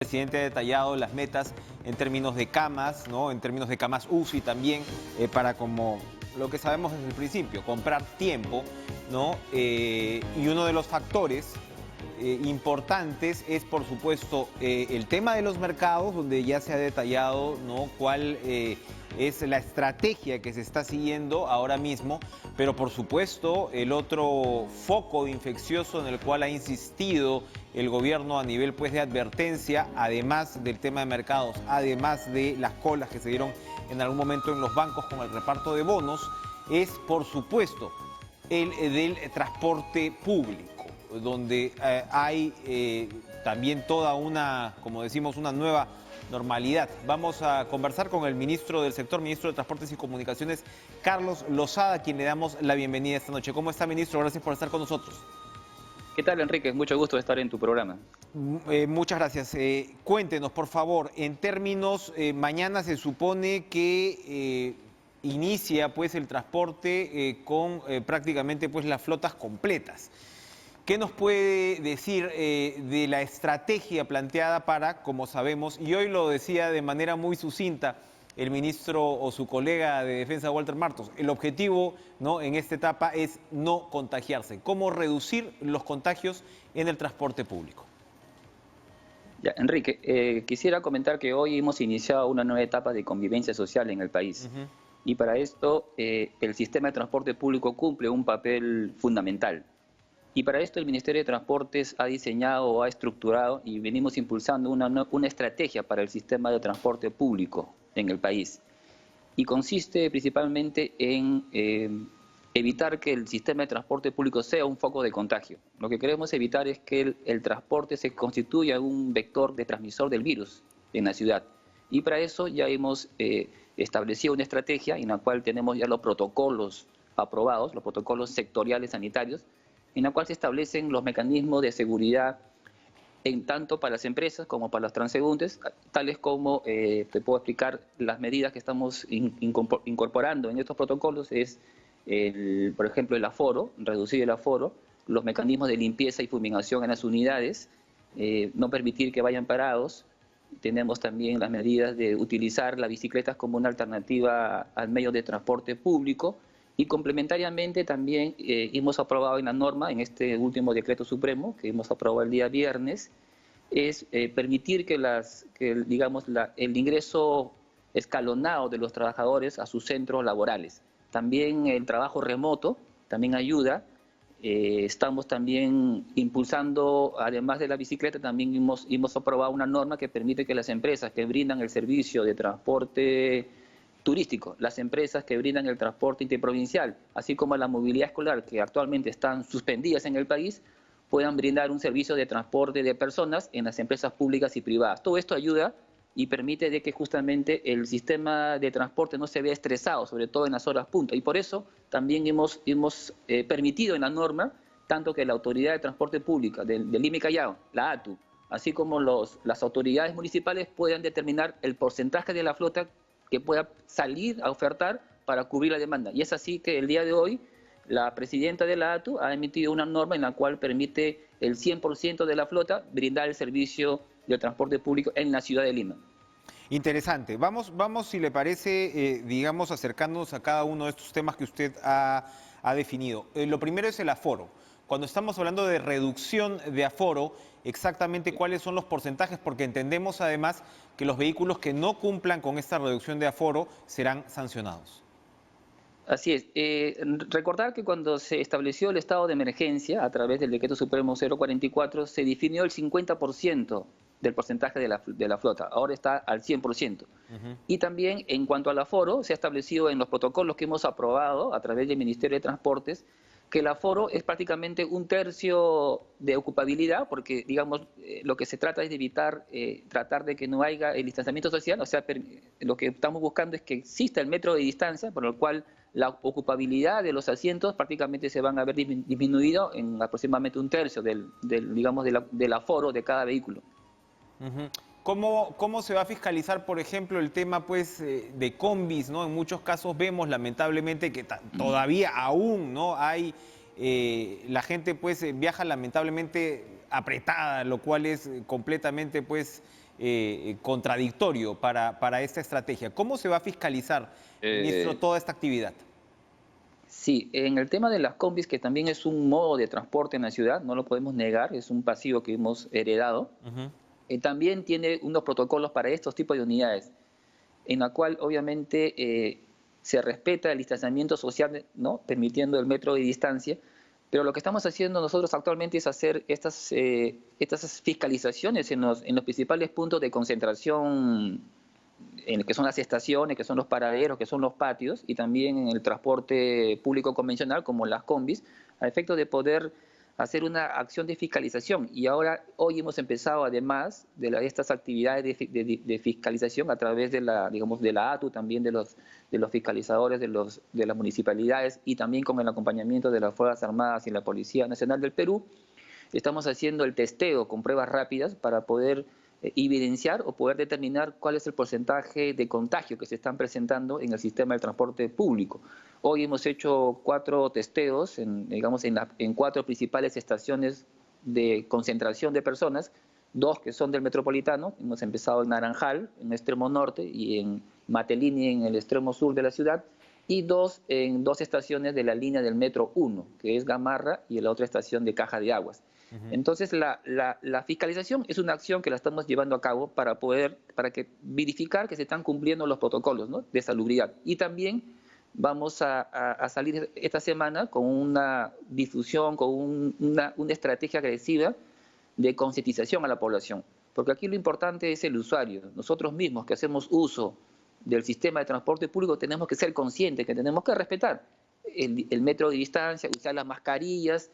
El presidente ha detallado las metas en términos de camas, ¿no? En términos de camas UCI también, para, como lo que sabemos desde el principio, comprar tiempo, ¿no? Y uno de los factores importantes es, por supuesto, el tema de los mercados, donde ya se ha detallado, ¿no?, cuál es la estrategia que se está siguiendo ahora mismo, pero por supuesto el otro foco infeccioso en el cual ha insistido el gobierno a nivel, pues, de advertencia, además del tema de mercados, además de las colas que se dieron en algún momento en los bancos con el reparto de bonos, es, por supuesto, el del transporte público, donde hay también toda una, como decimos, una nueva normalidad. Vamos a conversar con el ministro del sector, ministro de Transportes y Comunicaciones, Carlos Lozada, a quien le damos la bienvenida esta noche. ¿Cómo está, ministro? Gracias por estar con nosotros. ¿Qué tal, Enrique? Mucho gusto de estar en tu programa. Muchas gracias. Cuéntenos, por favor, en términos, mañana se supone que inicia, pues, el transporte con prácticamente, pues, las flotas completas. ¿Qué nos puede decir de la estrategia planteada para, como sabemos, y hoy lo decía de manera muy sucinta el ministro o su colega de Defensa, Walter Martos, el objetivo, ¿no?, en esta etapa es no contagiarse? ¿Cómo reducir los contagios en el transporte público? Ya, Enrique, quisiera comentar que hoy hemos iniciado una nueva etapa de convivencia social en el país. Ujú. Y para esto, el sistema de transporte público cumple un papel fundamental. Y para esto el Ministerio de Transportes ha diseñado o ha estructurado y venimos impulsando una estrategia para el sistema de transporte público en el país. Y consiste principalmente en evitar que el sistema de transporte público sea un foco de contagio. Lo que queremos evitar es que el transporte se constituya un vector de transmisor del virus en la ciudad. Y para eso ya hemos establecido una estrategia en la cual tenemos ya los protocolos aprobados, los protocolos sectoriales sanitarios, en la cual se establecen los mecanismos de seguridad en tanto para las empresas como para los transeúntes, tales como, te puedo explicar, las medidas que estamos incorporando en estos protocolos es, por ejemplo, el aforo, reducir el aforo, los mecanismos de limpieza y fumigación en las unidades, no permitir que vayan parados. Tenemos también las medidas de utilizar las bicicletas como una alternativa al medio de transporte público. Y complementariamente también hemos aprobado en la norma, en este último decreto supremo que hemos aprobado el día viernes, es permitir digamos, el ingreso escalonado de los trabajadores a sus centros laborales. También el trabajo remoto también ayuda. Estamos también impulsando, además de la bicicleta, también hemos aprobado una norma que permite que las empresas que brindan el servicio de transporte turístico, las empresas que brindan el transporte interprovincial, así como la movilidad escolar, que actualmente están suspendidas en el país, puedan brindar un servicio de transporte de personas en las empresas públicas y privadas. Todo esto ayuda y permite de que justamente el sistema de transporte no se vea estresado, sobre todo en las horas punta. Y por eso también hemos permitido en la norma tanto que la Autoridad de Transporte Público del Lima y Callao, la ATU, así como las autoridades municipales puedan determinar el porcentaje de la flota que pueda salir a ofertar para cubrir la demanda. Y es así que el día de hoy la presidenta de la ATU ha emitido una norma en la cual permite el 100% de la flota brindar el servicio de transporte público en la ciudad de Lima. Interesante. Vamos, si le parece, digamos, acercándonos a cada uno de estos temas que usted ha definido. Lo primero es el aforo. Cuando estamos hablando de reducción de aforo, exactamente cuáles son los porcentajes, porque entendemos además que los vehículos que no cumplan con esta reducción de aforo serán sancionados. Así es. Recordar que cuando se estableció el estado de emergencia a través del decreto supremo 044, se definió el 50% del porcentaje de la flota. Ahora está al 100%. Y también en cuanto al aforo, se ha establecido en los protocolos que hemos aprobado a través del Ministerio de Transportes que el aforo es prácticamente un tercio de ocupabilidad, porque, digamos, lo que se trata es de evitar, tratar de que no haya el distanciamiento social. O sea, lo que estamos buscando es que exista el metro de distancia, por el cual la ocupabilidad de los asientos prácticamente se van a ver disminuido en aproximadamente un tercio digamos, del aforo de cada vehículo. Ujú. ¿Cómo se va a fiscalizar, por ejemplo, el tema, pues, de combis, ¿no? En muchos casos vemos, lamentablemente, que todavía aún no hay, la gente, pues, viaja lamentablemente apretada, lo cual es completamente, pues, contradictorio para esta estrategia. ¿Cómo se va a fiscalizar, ministro, toda esta actividad? Sí, en el tema de las combis, que también es un modo de transporte en la ciudad, no lo podemos negar, es un pasivo que hemos heredado, Ujú. también tiene unos protocolos para estos tipos de unidades, en la cual obviamente se respeta el distanciamiento social, ¿no? Permitiendo el metro de distancia, pero lo que estamos haciendo nosotros actualmente es hacer estas fiscalizaciones en los principales puntos de concentración, en que son las estaciones, que son los paraderos, que son los patios, y también en el transporte público convencional, como las combis, a efecto de poder hacer una acción de fiscalización. Y ahora, hoy hemos empezado, además de estas actividades de fiscalización, a través de la, digamos, de la ATU, también de los fiscalizadores de las municipalidades, y también con el acompañamiento de las Fuerzas Armadas y la Policía Nacional del Perú, estamos haciendo el testeo con pruebas rápidas para poder evidenciar o poder determinar cuál es el porcentaje de contagio que se están presentando en el sistema del transporte público. Hoy hemos hecho 4 testeos digamos, en 4 principales estaciones de concentración de personas, 2 que son del Metropolitano. Hemos empezado en Naranjal, en el extremo norte, y en Matelini, en el extremo sur de la ciudad, y 2 en 2 estaciones de la línea del Metro 1, que es Gamarra, y la otra estación de Caja de Aguas. Entonces, la fiscalización es una acción que la estamos llevando a cabo para verificar que se están cumpliendo los protocolos, ¿no?, de salubridad. Y también vamos a salir esta semana con una difusión, con una estrategia agresiva de concientización a la población. Porque aquí lo importante es el usuario. Nosotros mismos que hacemos uso del sistema de transporte público tenemos que ser conscientes que tenemos que respetar el metro de distancia, usar las mascarillas,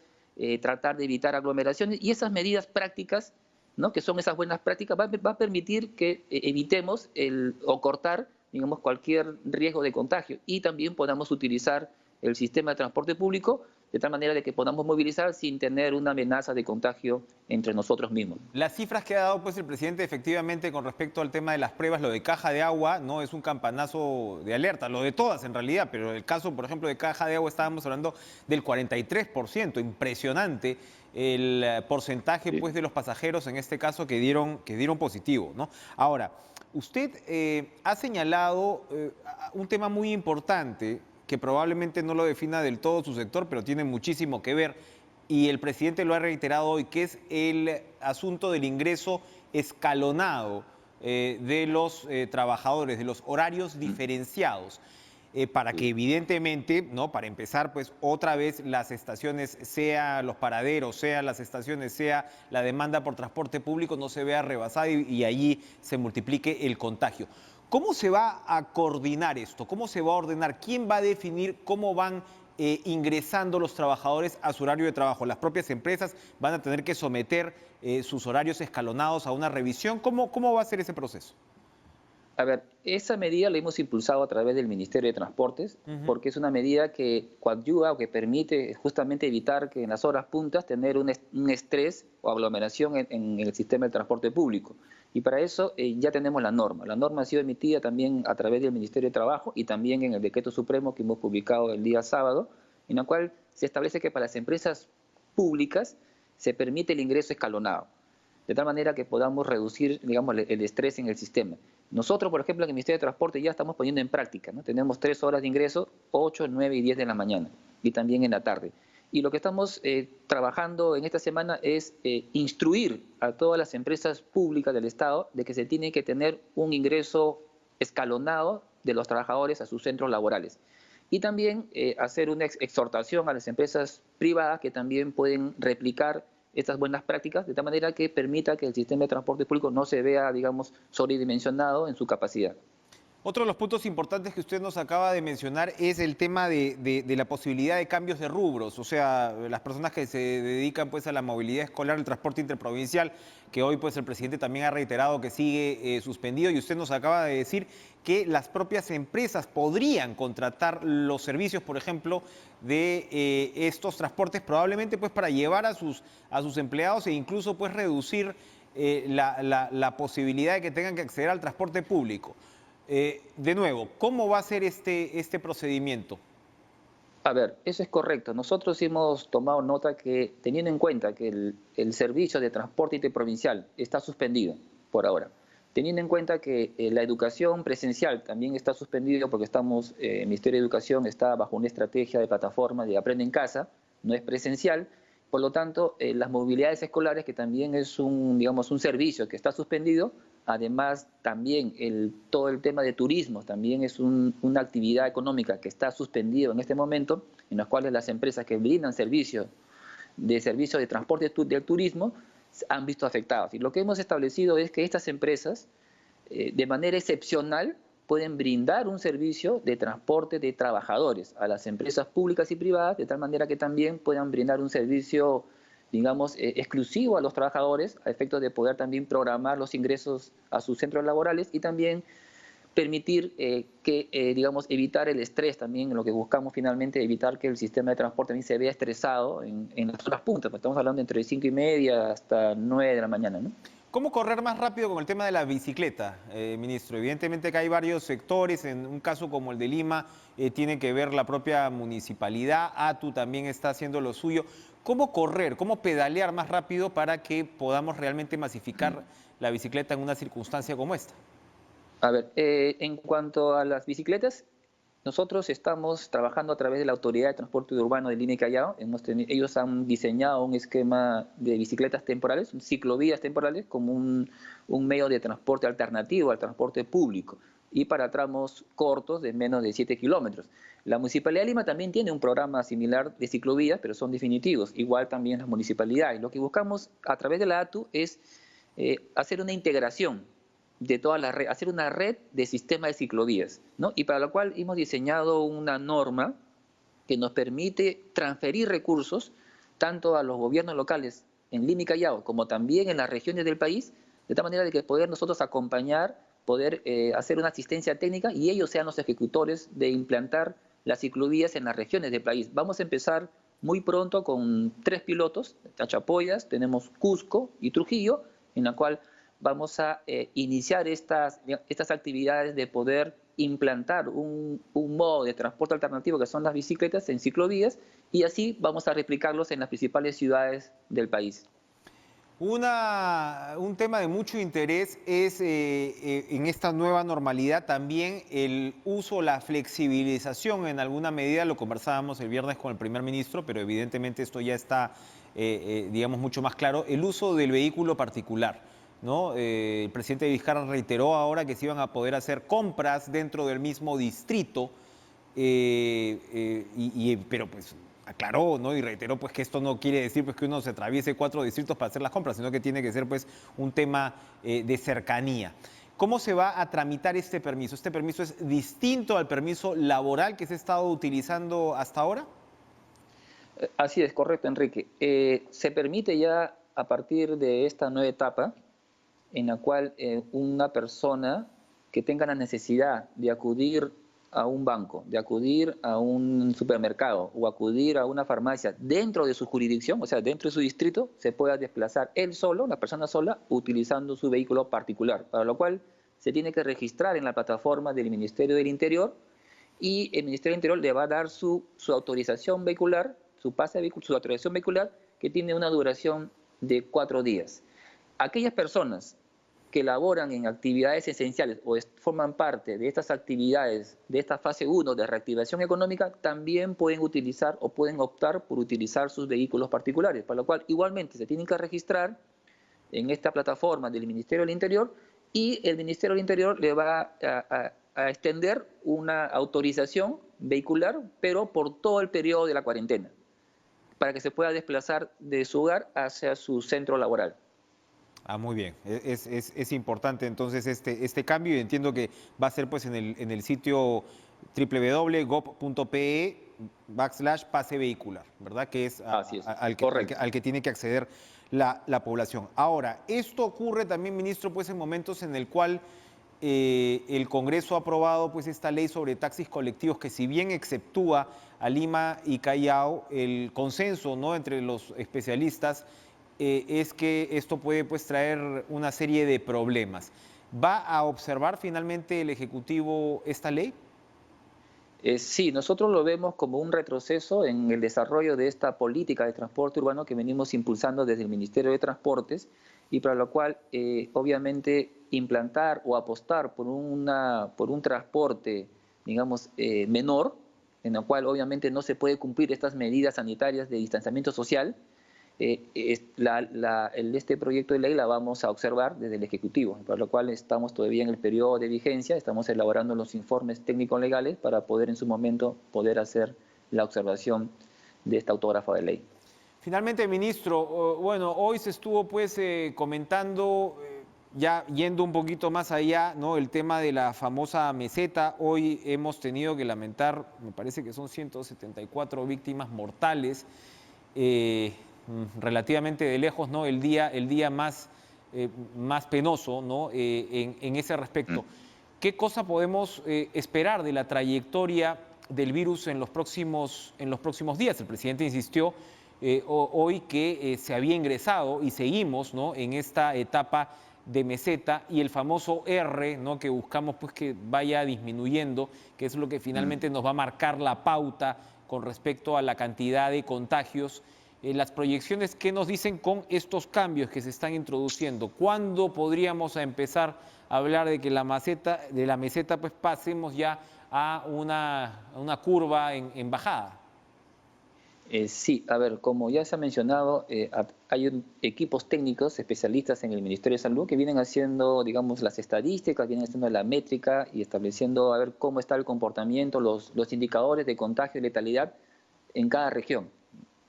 tratar de evitar aglomeraciones, y esas medidas prácticas, ¿no?, que son esas buenas prácticas, va a permitir que evitemos o cortar, digamos, cualquier riesgo de contagio, y también podamos utilizar el sistema de transporte público de tal manera de que podamos movilizar sin tener una amenaza de contagio entre nosotros mismos. Las cifras que ha dado pues el presidente efectivamente con respecto al tema de las pruebas, lo de Caja de Agua, no es un campanazo de alerta, lo de todas en realidad, pero el caso, por ejemplo, de Caja de Agua estábamos hablando del 43%, impresionante el porcentaje Sí. pues de los pasajeros en este caso que dieron positivo, ¿no? Ahora, usted ha señalado un tema muy importante que probablemente no lo defina del todo su sector, pero tiene muchísimo que ver, y el presidente lo ha reiterado hoy, que es el asunto del ingreso escalonado de los trabajadores, de los horarios diferenciados, para que evidentemente, ¿no?, para empezar, pues otra vez las estaciones, sea los paraderos, sea las estaciones, sea la demanda por transporte público, no se vea rebasada y allí se multiplique el contagio. ¿Cómo se va a coordinar esto? ¿Cómo se va a ordenar? ¿Quién va a definir cómo van ingresando los trabajadores a su horario de trabajo? ¿Las propias empresas van a tener que someter sus horarios escalonados a una revisión? ¿Cómo va a ser ese proceso? A ver, esa medida la hemos impulsado a través del Ministerio de Transportes, porque es una medida que coadyuva o que permite justamente evitar que en las horas puntas tener un estrés o aglomeración en el sistema de transporte público. Y para eso ya tenemos la norma. La norma ha sido emitida también a través del Ministerio de Trabajo y también en el Decreto Supremo que hemos publicado el día sábado, en la cual se establece que para las empresas públicas se permite el ingreso escalonado, de tal manera que podamos reducir, digamos, el estrés en el sistema. Nosotros, por ejemplo, en el Ministerio de Transporte ya estamos poniendo en práctica, ¿no? Tenemos 3 horas de ingreso, 8, 9 y 10 de la mañana, y también en la tarde. Y lo que estamos trabajando en esta semana es instruir a todas las empresas públicas del Estado de que se tiene que tener un ingreso escalonado de los trabajadores a sus centros laborales. Y también hacer una exhortación a las empresas privadas que también pueden replicar estas buenas prácticas, de tal manera que permita que el sistema de transporte público no se vea, digamos, sobredimensionado en su capacidad. Otro de los puntos importantes que usted nos acaba de mencionar es el tema de la posibilidad de cambios de rubros, o sea, las personas que se dedican pues a la movilidad escolar, el transporte interprovincial, que hoy pues el presidente también ha reiterado que sigue suspendido, y usted nos acaba de decir que las propias empresas podrían contratar los servicios, por ejemplo, de estos transportes, probablemente pues para llevar a sus empleados e incluso pues reducir la posibilidad de que tengan que acceder al transporte público. De nuevo, ¿cómo va a ser este procedimiento? A ver, eso es correcto. Nosotros hemos tomado nota que, teniendo en cuenta que el servicio de transporte interprovincial está suspendido por ahora, teniendo en cuenta que la educación presencial también está suspendido porque el Ministerio de Educación está bajo una estrategia de plataforma de aprende en casa, no es presencial, por lo tanto, las movilidades escolares, que también es digamos, un servicio que está suspendido, además también todo el tema de turismo también es una actividad económica que está suspendido en este momento, en las cuales las empresas que brindan servicio de transporte del turismo han visto afectados. Y lo que hemos establecido es que estas empresas, de manera excepcional, pueden brindar un servicio de transporte de trabajadores a las empresas públicas y privadas, de tal manera que también puedan brindar un servicio, digamos, exclusivo a los trabajadores, a efectos de poder también programar los ingresos a sus centros laborales y también permitir digamos, evitar el estrés también, lo que buscamos finalmente, evitar que el sistema de transporte también se vea estresado en las horas puntas, pues estamos hablando entre 5:30 hasta 9 de la mañana, ¿no? ¿Cómo correr más rápido con el tema de la bicicleta, ministro? Evidentemente que hay varios sectores, en un caso como el de Lima, tiene que ver la propia municipalidad, ATU también está haciendo lo suyo. ¿Cómo correr, cómo pedalear más rápido para que podamos realmente masificar la bicicleta en una circunstancia como esta? A ver, en cuanto a las bicicletas, nosotros estamos trabajando a través de la Autoridad de Transporte Urbano de Lima y Callao. Ellos han diseñado un esquema de bicicletas temporales, ciclovías temporales, como un medio de transporte alternativo al transporte público y para tramos cortos de menos de 7 kilómetros. La Municipalidad de Lima también tiene un programa similar de ciclovías, pero son definitivos, igual también las municipalidades. Lo que buscamos a través de la ATU es hacer una integración de toda la red, hacer una red de sistema de ciclovías, ¿no? Y para lo cual hemos diseñado una norma que nos permite transferir recursos tanto a los gobiernos locales en Lima y Callao como también en las regiones del país, de tal manera de que poder nosotros acompañar, poder hacer una asistencia técnica y ellos sean los ejecutores de implantar las ciclovías en las regiones del país. Vamos a empezar muy pronto con 3 pilotos, Chachapoyas, tenemos Cusco y Trujillo, en la cual vamos a iniciar estas actividades de poder implantar un modo de transporte alternativo que son las bicicletas en ciclovías y así vamos a replicarlos en las principales ciudades del país. Un tema de mucho interés es en esta nueva normalidad también el uso, la flexibilización en alguna medida, lo conversábamos el viernes con el primer ministro, pero evidentemente esto ya está, digamos, mucho más claro, el uso del vehículo particular, ¿no? El presidente Vizcarra reiteró ahora que se iban a poder hacer compras dentro del mismo distrito, pero pues aclaró, ¿no? Y reiteró pues que esto no quiere decir pues que uno se atraviese 4 distritos para hacer las compras, sino que tiene que ser pues un tema de cercanía. ¿Cómo se va a tramitar este permiso? ¿Este permiso es distinto al permiso laboral que se ha estado utilizando hasta ahora? Así es, correcto, Enrique. Se permite ya a partir de esta nueva etapa en la cual una persona que tenga la necesidad de acudir a un banco, de acudir a un supermercado o acudir a una farmacia dentro de su jurisdicción, o sea, dentro de su distrito, se pueda desplazar él solo, la persona sola, utilizando su vehículo particular, para lo cual se tiene que registrar en la plataforma del Ministerio del Interior y el Ministerio del Interior le va a dar su autorización vehicular, su pase de vehículo, su autorización vehicular, que tiene una duración de 4 días. Aquellas personas que laboran en actividades esenciales o forman parte de estas actividades, de esta fase 1 de reactivación económica, también pueden utilizar o pueden optar por utilizar sus vehículos particulares, para lo cual igualmente se tienen que registrar en esta plataforma del Ministerio del Interior y el Ministerio del Interior le va a extender una autorización vehicular, pero por todo el periodo de la cuarentena, para que se pueda desplazar de su hogar hacia su centro laboral. Ah, muy bien. Es importante entonces este cambio y entiendo que va a ser pues en el sitio www.gov.pe/pase vehicular, ¿verdad? Que es, Así es, al correcto. que tiene que acceder la población. Ahora, esto ocurre también, ministro, pues en momentos en el cual el Congreso ha aprobado pues esta ley sobre taxis colectivos que si bien exceptúa a Lima y Callao, el consenso, ¿no?, entre los especialistas es que esto puede pues traer una serie de problemas. ¿Va a observar finalmente el Ejecutivo esta ley? Sí, nosotros lo vemos como un retroceso en el desarrollo de esta política de transporte urbano que venimos impulsando desde el Ministerio de Transportes y para lo cual obviamente implantar o apostar por un transporte, digamos, menor, en el cual obviamente no se puede cumplir estas medidas sanitarias de distanciamiento social, este proyecto de ley la vamos a observar desde el Ejecutivo, para lo cual estamos todavía en el periodo de vigencia, estamos elaborando los informes técnicos legales para poder en su momento poder hacer la observación de esta autógrafa de ley. Finalmente, ministro, bueno, hoy se estuvo pues comentando, ya yendo un poquito más allá, ¿no? El tema de la famosa meseta. Hoy hemos tenido que lamentar, me parece que son 174 víctimas mortales, relativamente de lejos, ¿no? El día más penoso, ¿no? En ese respecto. ¿Qué cosa podemos esperar de la trayectoria del virus en los próximos días? El presidente insistió hoy que se había ingresado y seguimos, ¿no? En esta etapa de meseta y el famoso R, ¿no? Que buscamos pues que vaya disminuyendo, que es lo que finalmente nos va a marcar la pauta con respecto a la cantidad de contagios. Las proyecciones, ¿qué nos dicen con estos cambios que se están introduciendo? ¿Cuándo podríamos empezar a hablar de que la meseta pues pasemos ya a una curva en bajada? Sí, a ver, como ya se ha mencionado, hay equipos técnicos especialistas en el Ministerio de Salud que vienen haciendo, digamos, las estadísticas, vienen haciendo la métrica y estableciendo a ver cómo está el comportamiento, los indicadores de contagio y letalidad en cada región,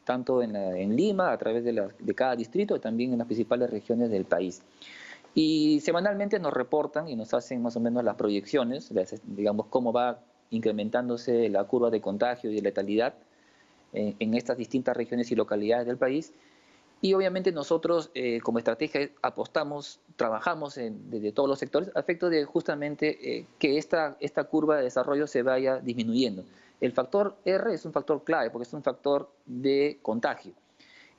tanto en Lima, a través de cada distrito, y también en las principales regiones del país. Y semanalmente nos reportan y nos hacen más o menos las proyecciones, digamos, cómo va incrementándose la curva de contagio y de letalidad en estas distintas regiones y localidades del país. Y obviamente nosotros como estrategia apostamos, trabajamos desde todos los sectores a efecto de justamente que esta curva de desarrollo se vaya disminuyendo. El factor R es un factor clave porque es un factor de contagio.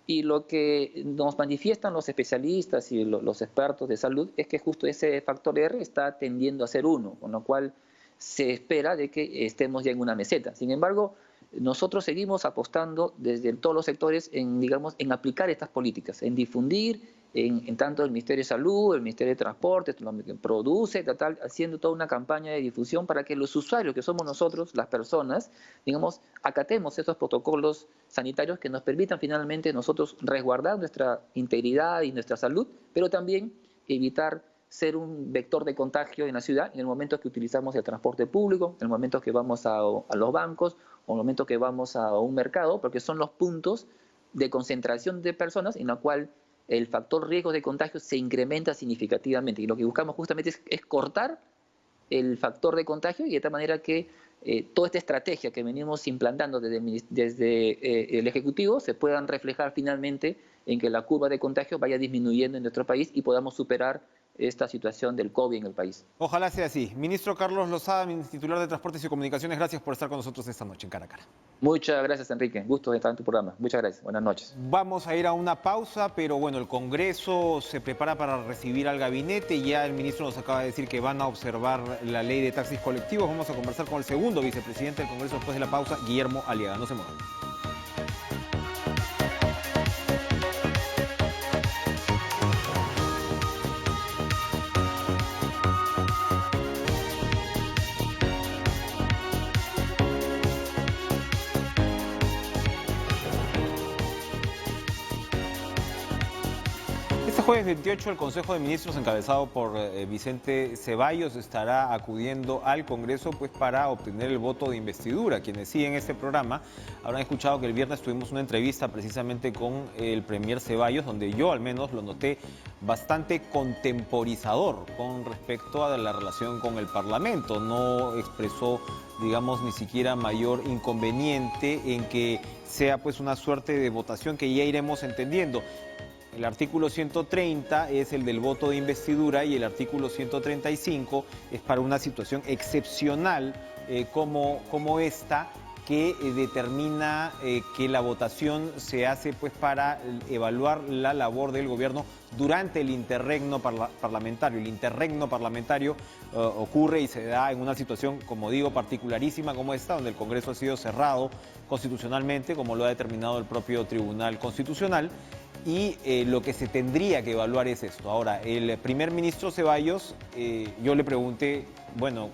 Y lo que nos manifiestan los especialistas y los expertos de salud es que justo ese factor R está tendiendo a ser 1, con lo cual se espera de que estemos ya en una meseta. Sin embargo, nosotros seguimos apostando desde todos los sectores en, digamos, en aplicar estas políticas, en difundir, en tanto el Ministerio de Salud, el Ministerio de Transporte, lo que produce, haciendo toda una campaña de difusión para que los usuarios, que somos nosotros, las personas, digamos, acatemos estos protocolos sanitarios que nos permitan finalmente nosotros resguardar nuestra integridad y nuestra salud, pero también evitar ser un vector de contagio en la ciudad en el momento que utilizamos el transporte público, en el momento que vamos a los bancos o en el momento que vamos a un mercado, porque son los puntos de concentración de personas en la cual el factor riesgo de contagio se incrementa significativamente. Y lo que buscamos justamente es cortar el factor de contagio y de tal manera que toda esta estrategia que venimos implantando desde el Ejecutivo se puedan reflejar finalmente en que la curva de contagio vaya disminuyendo en nuestro país y podamos superar esta situación del COVID en el país. Ojalá sea así. Ministro Carlos Lozada, titular de Transportes y Comunicaciones, gracias por estar con nosotros esta noche en Cara a Cara. Muchas gracias, Enrique. Gusto de estar en tu programa. Muchas gracias. Buenas noches. Vamos a ir a una pausa, pero bueno, el Congreso se prepara para recibir al gabinete. Ya el ministro nos acaba de decir que van a observar la ley de taxis colectivos. Vamos a conversar con el segundo vicepresidente del Congreso después de la pausa, Guillermo Aliaga. No se muevan. Este jueves 28 el Consejo de Ministros encabezado por Vicente Ceballos estará acudiendo al Congreso pues para obtener el voto de investidura. Quienes siguen este programa habrán escuchado que el viernes tuvimos una entrevista precisamente con el premier Ceballos, donde yo al menos lo noté bastante contemporizador con respecto a la relación con el Parlamento. No expresó, digamos, ni siquiera mayor inconveniente en que sea pues una suerte de votación que ya iremos entendiendo. El artículo 130 es el del voto de investidura y el artículo 135 es para una situación excepcional como esta, que determina que la votación se hace pues para evaluar la labor del gobierno durante el interregno parlamentario. El interregno parlamentario ocurre y se da en una situación, como digo, particularísima como esta, donde el Congreso ha sido cerrado constitucionalmente, como lo ha determinado el propio Tribunal Constitucional. y lo que se tendría que evaluar es esto. Ahora, el primer ministro Ceballos, yo le pregunté, bueno,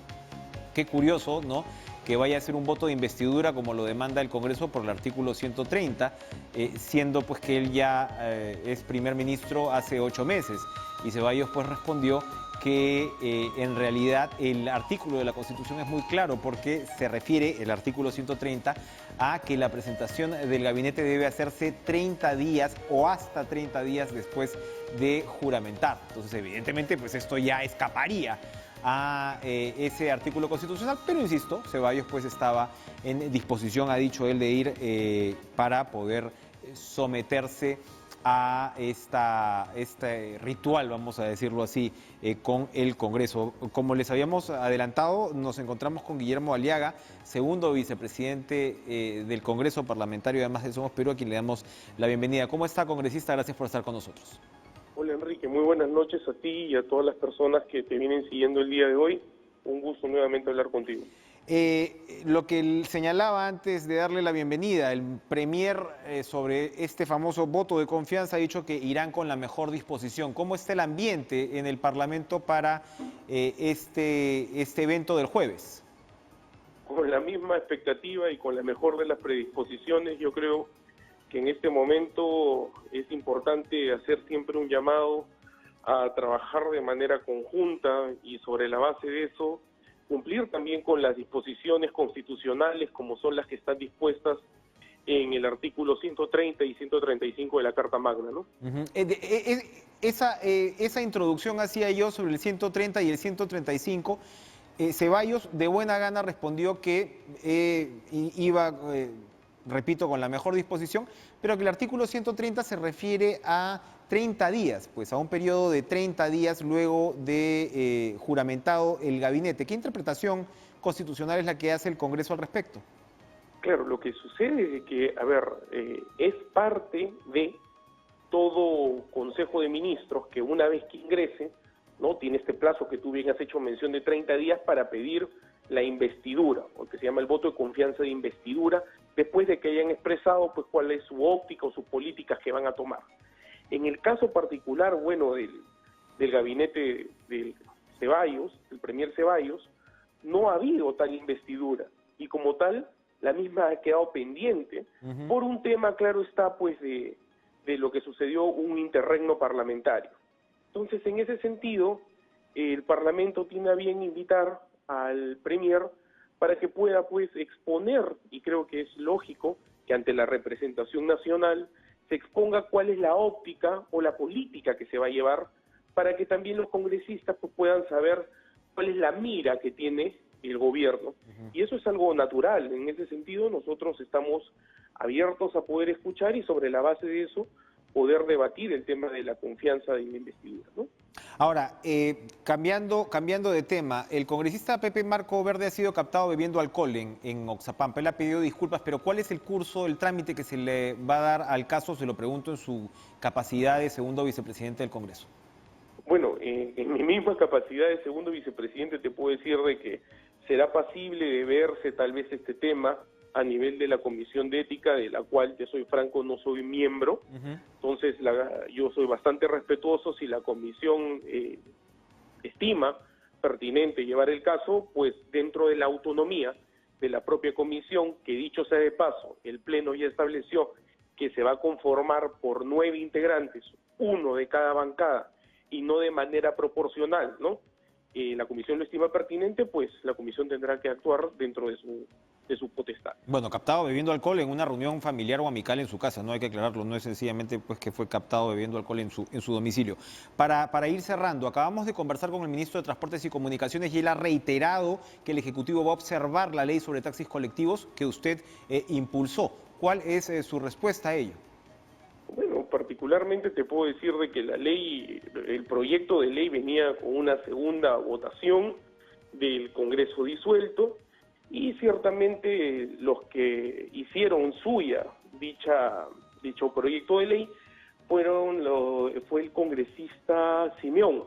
qué curioso, ¿no?, que vaya a ser un voto de investidura como lo demanda el Congreso por el artículo 130, siendo pues que él ya es primer ministro hace 8 meses. Y Ceballos pues respondió que en realidad el artículo de la Constitución es muy claro porque se refiere, el artículo 130, a que la presentación del gabinete debe hacerse 30 días o hasta 30 días después de juramentar. Entonces, evidentemente, pues esto ya escaparía a ese artículo constitucional, pero insisto, Ceballos pues estaba en disposición, ha dicho él, de ir para poder someterse a este ritual, vamos a decirlo así, con el Congreso. Como les habíamos adelantado, nos encontramos con Guillermo Aliaga, segundo vicepresidente del Congreso Parlamentario, además de Somos Perú, a quien le damos la bienvenida. ¿Cómo está, congresista? Gracias por estar con nosotros. Hola Enrique, muy buenas noches a ti y a todas las personas que te vienen siguiendo el día de hoy. Un gusto nuevamente hablar contigo. Lo que señalaba antes de darle la bienvenida, el premier sobre este famoso voto de confianza ha dicho que irán con la mejor disposición. ¿Cómo está el ambiente en el Parlamento para este evento del jueves? Con la misma expectativa y con la mejor de las predisposiciones, yo creo que en este momento es importante hacer siempre un llamado a trabajar de manera conjunta y sobre la base de eso cumplir también con las disposiciones constitucionales como son las que están dispuestas en el artículo 130 y 135 de la Carta Magna, ¿no? Esa introducción hacía yo sobre el 130 y el 135. Ceballos de buena gana respondió que iba, repito, con la mejor disposición, pero que el artículo 130 se refiere a 30 días, pues a un periodo de 30 días luego de juramentado el gabinete. ¿Qué interpretación constitucional es la que hace el Congreso al respecto? Claro, lo que sucede es que, es parte de todo Consejo de Ministros que una vez que ingrese, ¿no?, tiene este plazo que tú bien has hecho mención de 30 días para pedir la investidura, o que se llama el voto de confianza de investidura, después de que hayan expresado pues cuál es su óptica o sus políticas que van a tomar. En el caso particular, bueno, del gabinete del Ceballos, el premier Ceballos, no ha habido tal investidura, y como tal, la misma ha quedado pendiente por un tema, claro está, pues de lo que sucedió, un interregno parlamentario. Entonces, en ese sentido, el Parlamento tiene a bien invitar al premier para que pueda pues exponer, y creo que es lógico que ante la representación nacional se exponga cuál es la óptica o la política que se va a llevar, para que también los congresistas pues puedan saber cuál es la mira que tiene el gobierno. Y eso es algo natural. En ese sentido, nosotros estamos abiertos a poder escuchar y sobre la base de eso poder debatir el tema de la confianza de la investidura, ¿no? Ahora, cambiando de tema, el congresista Pepe Marco Verde ha sido captado bebiendo alcohol en Oxapampa. Él ha pedido disculpas, pero ¿cuál es el curso, el trámite que se le va a dar al caso? Se lo pregunto en su capacidad de segundo vicepresidente del Congreso. Bueno, en mi misma capacidad de segundo vicepresidente te puedo decir de que será pasible de verse tal vez este tema a nivel de la Comisión de Ética, de la cual, te soy franco, no soy miembro. Entonces yo soy bastante respetuoso. Si la comisión estima pertinente llevar el caso, pues dentro de la autonomía de la propia comisión, que dicho sea de paso, el Pleno ya estableció que se va a conformar por 9 integrantes, 1 de cada bancada, y no de manera proporcional, ¿no? La comisión lo estima pertinente, pues la comisión tendrá que actuar dentro de su potestad. Bueno, captado bebiendo alcohol en una reunión familiar o amical en su casa, no hay que aclararlo, no es sencillamente pues que fue captado bebiendo alcohol en su domicilio. Para ir cerrando, acabamos de conversar con el ministro de Transportes y Comunicaciones y él ha reiterado que el Ejecutivo va a observar la ley sobre taxis colectivos que usted impulsó. ¿Cuál es su respuesta a ello? Bueno, particularmente te puedo decir de que la ley, el proyecto de ley venía con una segunda votación del Congreso disuelto, y ciertamente los que hicieron suya dicho proyecto de ley fue el congresista Simeón,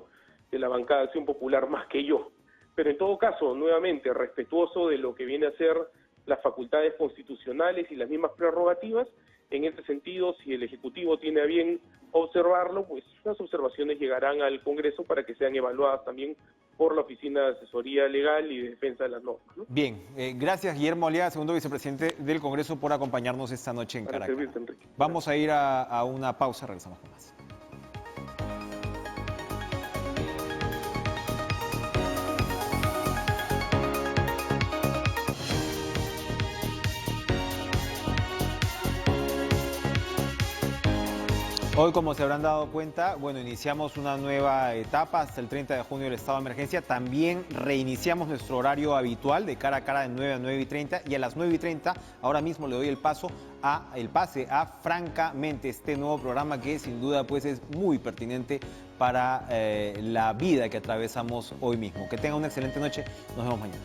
de la bancada de Acción Popular, más que yo. Pero en todo caso, nuevamente, respetuoso de lo que viene a ser las facultades constitucionales y las mismas prerrogativas, En ese sentido, si el Ejecutivo tiene a bien observarlo, pues las observaciones llegarán al Congreso para que sean evaluadas también por la Oficina de Asesoría Legal y de Defensa de las Normas, ¿no? Bien, gracias Guillermo Aliaga, segundo vicepresidente del Congreso, por acompañarnos esta noche en Para Caracas. servirte, Enrique. Vamos a ir a una pausa, regresamos con más. Hoy, como se habrán dado cuenta, bueno, iniciamos una nueva etapa hasta el 30 de junio del estado de emergencia. También reiniciamos nuestro horario habitual de cara a cara de 9 a 9:30 y a las 9:30 ahora mismo le doy el pase a Francamente, este nuevo programa que sin duda pues es muy pertinente para la vida que atravesamos hoy mismo. Que tengan una excelente noche, nos vemos mañana.